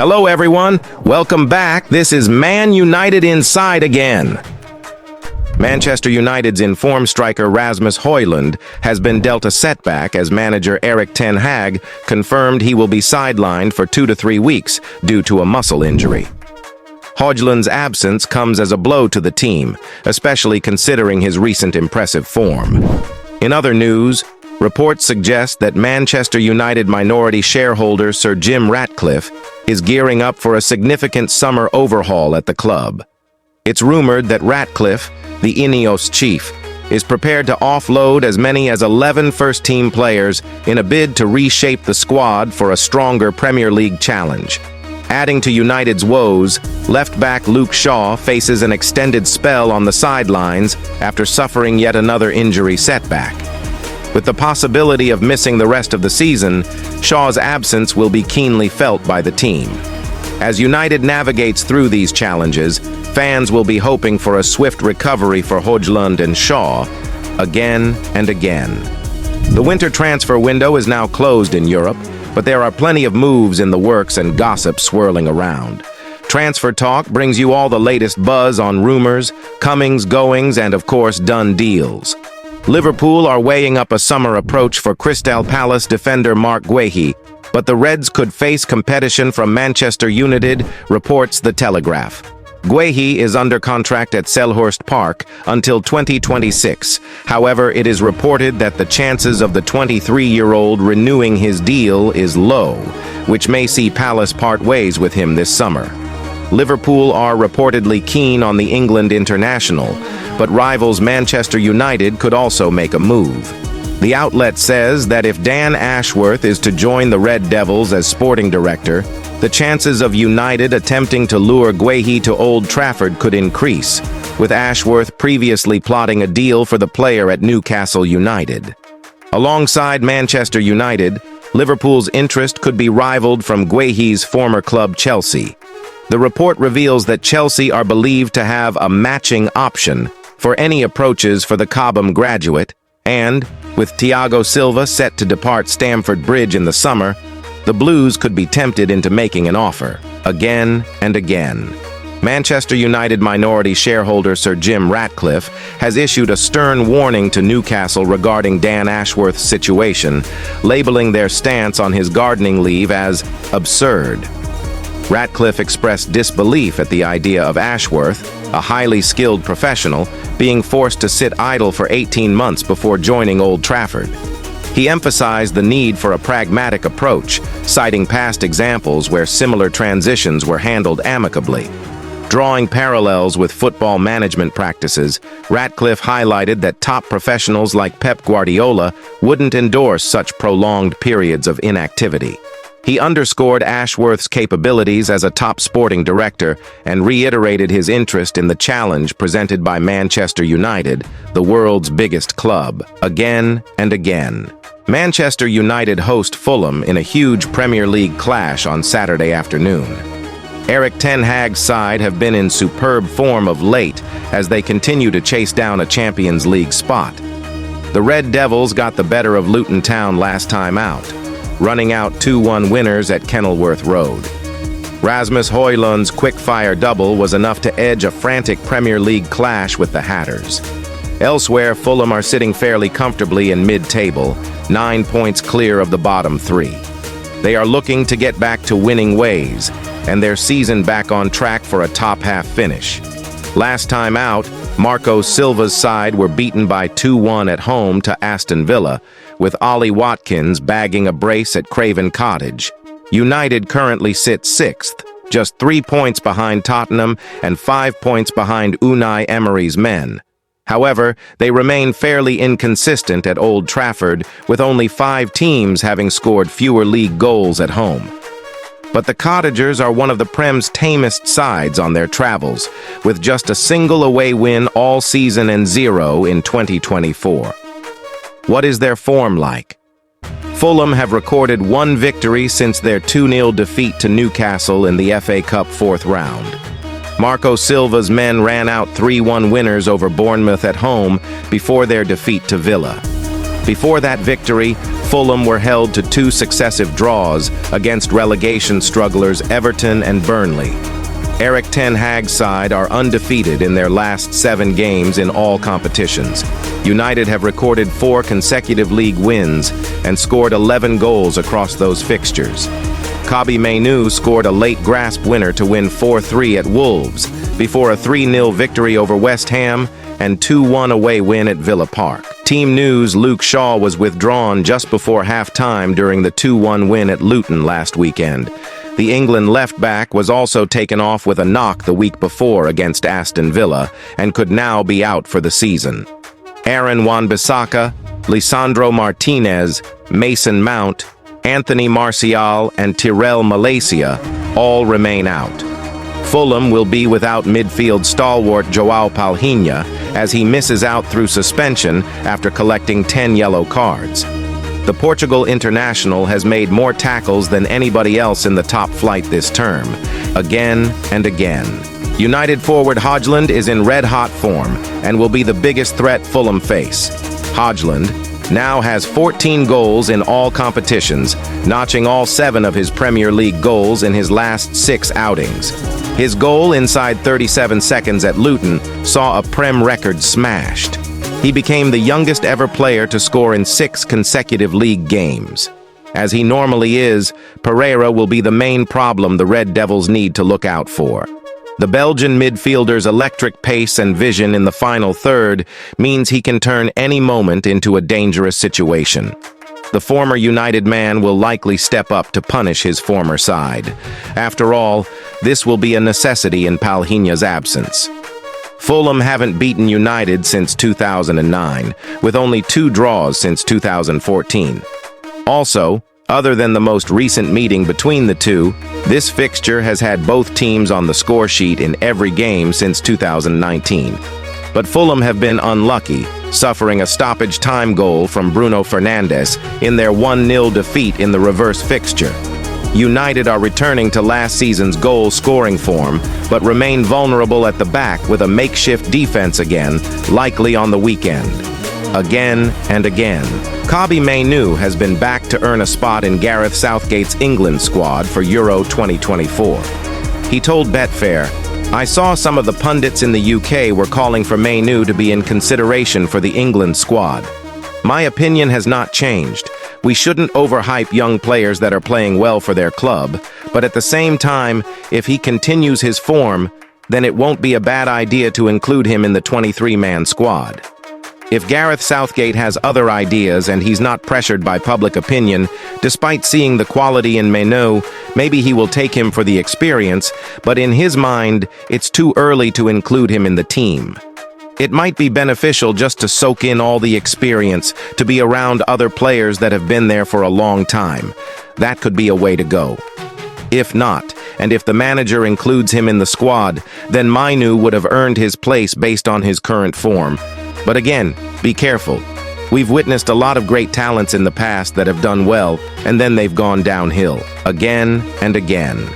Hello everyone, welcome back. This is Man United Inside again. Manchester United's informed striker Rasmus Højlund has been dealt a setback as manager Erik ten Hag confirmed he will be sidelined for 2 to 3 weeks due to a muscle injury. Højlund's absence comes as a blow to the team, especially considering his recent impressive form. In other news, reports suggest that Manchester United minority shareholder Sir Jim Ratcliffe is gearing up for a significant summer overhaul at the club. It's rumored that Ratcliffe, the Ineos chief, is prepared to offload as many as 11 first-team players in a bid to reshape the squad for a stronger Premier League challenge. Adding to United's woes, left-back Luke Shaw faces an extended spell on the sidelines after suffering yet another injury setback. With the possibility of missing the rest of the season, Shaw's absence will be keenly felt by the team. As United navigates through these challenges, fans will be hoping for a swift recovery for Højlund and Shaw, again and again. The winter transfer window is now closed in Europe, but there are plenty of moves in the works and gossip swirling around. Transfer Talk brings you all the latest buzz on rumors, comings, goings, and of course, done deals. Liverpool are weighing up a summer approach for Crystal Palace defender Marc Guéhi, but the Reds could face competition from Manchester United, reports The Telegraph. Guéhi is under contract at Selhurst Park until 2026. However, it is reported that the chances of the 23-year-old renewing his deal is low, which may see Palace part ways with him this summer. Liverpool are reportedly keen on the England international, but rivals Manchester United could also make a move. The outlet says that if Dan Ashworth is to join the Red Devils as sporting director, the chances of United attempting to lure Guéhi to Old Trafford could increase, with Ashworth previously plotting a deal for the player at Newcastle United. Alongside Manchester United, Liverpool's interest could be rivaled from Guéhi's former club Chelsea. The report reveals that Chelsea are believed to have a matching option for any approaches for the Cobham graduate, and, with Thiago Silva set to depart Stamford Bridge in the summer, the Blues could be tempted into making an offer, again and again. Manchester United minority shareholder Sir Jim Ratcliffe has issued a stern warning to Newcastle regarding Dan Ashworth's situation, labeling their stance on his gardening leave as absurd. Ratcliffe expressed disbelief at the idea of Ashworth, a highly skilled professional, being forced to sit idle for 18 months before joining Old Trafford. He emphasized the need for a pragmatic approach, citing past examples where similar transitions were handled amicably. Drawing parallels with football management practices, Ratcliffe highlighted that top professionals like Pep Guardiola wouldn't endorse such prolonged periods of inactivity. He underscored Ashworth's capabilities as a top sporting director and reiterated his interest in the challenge presented by Manchester United, the world's biggest club, again and again. Manchester United host Fulham in a huge Premier League clash on Saturday afternoon. Erik ten Hag's side have been in superb form of late as they continue to chase down a Champions League spot. The Red Devils got the better of Luton Town last time out, running out 2-1 winners at Kenilworth Road. Rasmus Højlund's quick-fire double was enough to edge a frantic Premier League clash with the Hatters. Elsewhere, Fulham are sitting fairly comfortably in mid-table, 9 points clear of the bottom 3. They are looking to get back to winning ways, and their season back on track for a top-half finish. Last time out, Marco Silva's side were beaten by 2-1 at home to Aston Villa, with Ollie Watkins bagging a brace at Craven Cottage. United currently sit 6th, just 3 points behind Tottenham and 5 points behind Unai Emery's men. However, they remain fairly inconsistent at Old Trafford, with only 5 teams having scored fewer league goals at home. But the Cottagers are one of the Prem's tamest sides on their travels, with just a single away win all season and 0 in 2024. What is their form like? Fulham have recorded 1 victory since their 2-0 defeat to Newcastle in the FA Cup 4th round. Marco Silva's men ran out 3-1 winners over Bournemouth at home before their defeat to Villa. Before that victory, Fulham were held to 2 successive draws against relegation strugglers Everton and Burnley. Erik ten Hag's side are undefeated in their last 7 games in all competitions. United have recorded 4 consecutive league wins and scored 11 goals across those fixtures. Kobbie Mainoo scored a late grasp winner to win 4-3 at Wolves, before a 3-0 victory over West Ham and 2-1 away win at Villa Park. Team News' Luke Shaw was withdrawn just before half-time during the 2-1 win at Luton last weekend. The England left-back was also taken off with a knock the week before against Aston Villa and could now be out for the season. Aaron Wan-Bissaka, Lisandro Martinez, Mason Mount, Anthony Martial, and Tyrell Malacia all remain out. Fulham will be without midfield stalwart João Palhinha as he misses out through suspension after collecting 10 yellow cards. The Portugal international has made more tackles than anybody else in the top flight this term, again and again. United forward Højlund is in red-hot form and will be the biggest threat Fulham face. Højlund now has 14 goals in all competitions, notching all 7 of his Premier League goals in his last 6 outings. His goal inside 37 seconds at Luton saw a Prem record smashed. He became the youngest ever player to score in 6 consecutive league games. As he normally is, Pereira will be the main problem the Red Devils need to look out for. The Belgian midfielder's electric pace and vision in the final third means he can turn any moment into a dangerous situation. The former United man will likely step up to punish his former side. After all, this will be a necessity in Palhinha's absence. Fulham haven't beaten United since 2009, with only 2 draws since 2014. Also, other than the most recent meeting between the two, this fixture has had both teams on the score sheet in every game since 2019. But Fulham have been unlucky, suffering a stoppage time goal from Bruno Fernandes in their 1-0 defeat in the reverse fixture. United are returning to last season's goal-scoring form, but remain vulnerable at the back with a makeshift defense again, likely on the weekend. Again and again. Kobbie Mainoo has been backed to earn a spot in Gareth Southgate's England squad for Euro 2024. He told Betfair, "I saw some of the pundits in the UK were calling for Mainoo to be in consideration for the England squad. My opinion has not changed. We shouldn't overhype young players that are playing well for their club, but at the same time, if he continues his form, then it won't be a bad idea to include him in the 23-man squad." If Gareth Southgate has other ideas and he's not pressured by public opinion, despite seeing the quality in Mainoo, maybe he will take him for the experience, but in his mind, it's too early to include him in the team. It might be beneficial just to soak in all the experience, to be around other players that have been there for a long time. That could be a way to go. If not, and if the manager includes him in the squad, then Mainoo would have earned his place based on his current form. But again, be careful. We've witnessed a lot of great talents in the past that have done well, and then they've gone downhill, again and again.